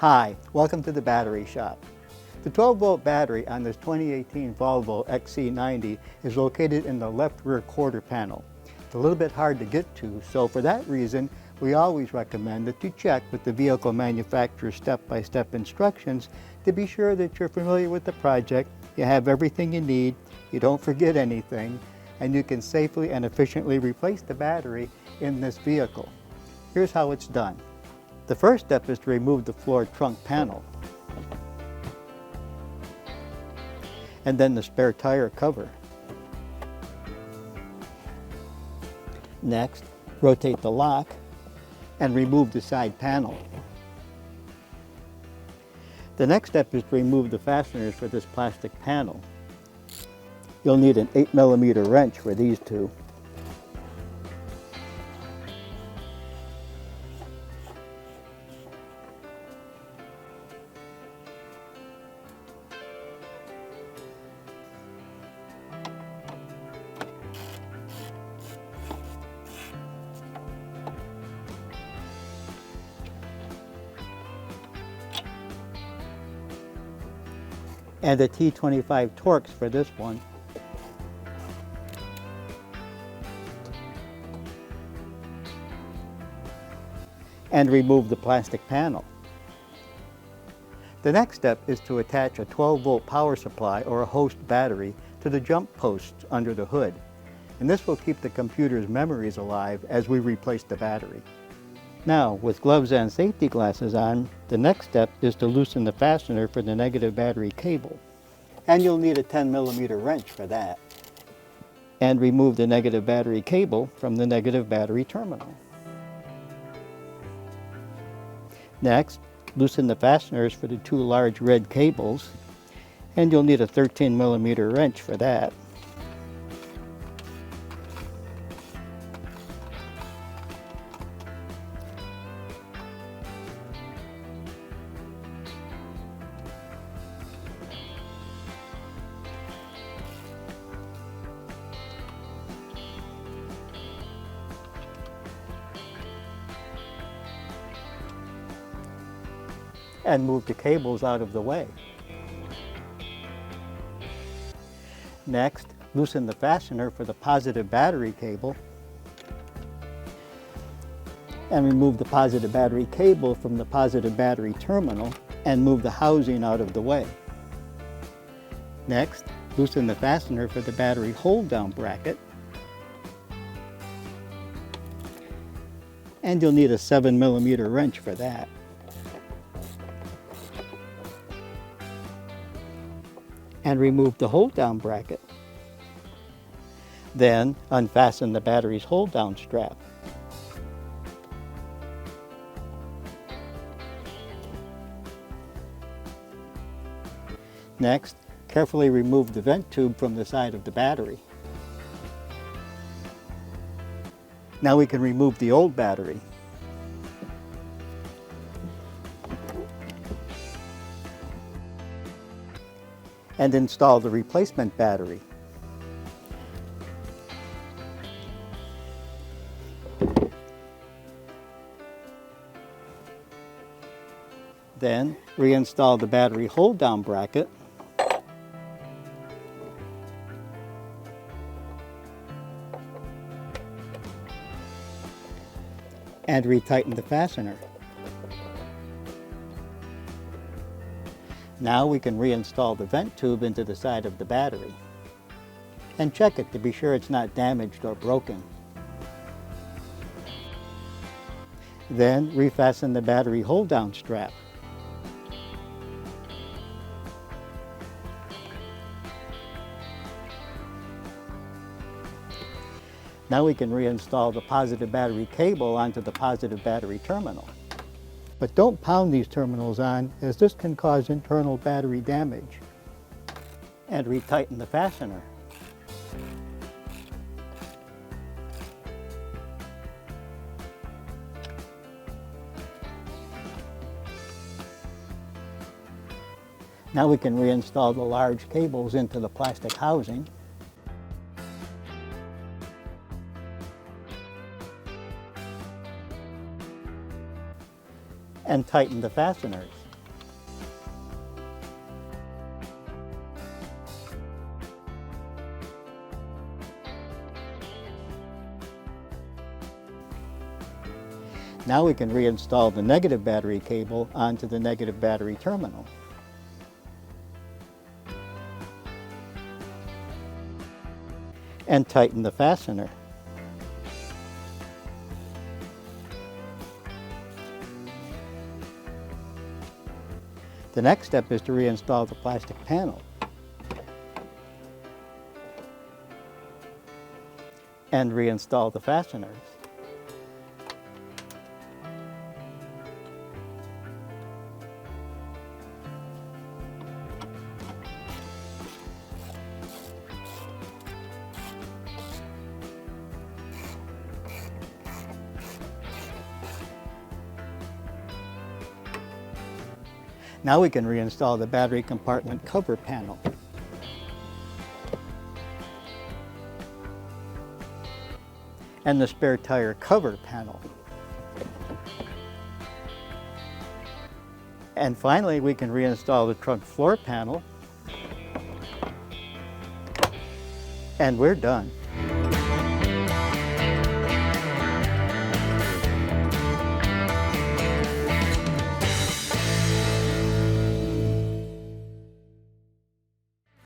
Hi, welcome to the battery shop. The 12-volt battery on this 2018 Volvo XC90 is located in the left rear quarter panel. It's a little bit hard to get to, so for that reason, we always recommend that you check with the vehicle manufacturer's step-by-step instructions to be sure that you're familiar with the project, you have everything you need, you don't forget anything, and you can safely and efficiently replace the battery in this vehicle. Here's how it's done. The first step is to remove the floor trunk panel, and then the spare tire cover. Next, rotate the lock and remove the side panel. The next step is to remove the fasteners for this plastic panel. You'll need an 8mm wrench for these two. And a T25 torx for this one. And remove the plastic panel. The next step is to attach a 12-volt power supply or a host battery to the jump posts under the hood. And this will keep the computer's memories alive as we replace the battery. Now, with gloves and safety glasses on, the next step is to loosen the fastener for the negative battery cable. And you'll need a 10mm wrench for that. And remove the negative battery cable from the negative battery terminal. Next, loosen the fasteners for the two large red cables, and you'll need a 13mm wrench for that. And move the cables out of the way. Next, loosen the fastener for the positive battery cable and remove the positive battery cable from the positive battery terminal and move the housing out of the way. Next, loosen the fastener for the battery hold-down bracket, and you'll need a 7mm wrench for that. And remove the hold-down bracket. Then unfasten the battery's hold-down strap. Next, carefully remove the vent tube from the side of the battery. Now we can remove the old battery. And install the replacement battery. Then reinstall the battery hold-down bracket and retighten the fastener. Now we can reinstall the vent tube into the side of the battery and check it to be sure it's not damaged or broken. Then refasten the battery hold-down strap. Now we can reinstall the positive battery cable onto the positive battery terminal. But don't pound these terminals on, as this can cause internal battery damage. And retighten the fastener. Now we can reinstall the large cables into the plastic housing. And tighten the fasteners. Now we can reinstall the negative battery cable onto the negative battery terminal. And tighten the fastener. The next step is to reinstall the plastic panel. And reinstall the fasteners. Now we can reinstall the battery compartment cover panel. And the spare tire cover panel. And finally, we can reinstall the trunk floor panel. And we're done.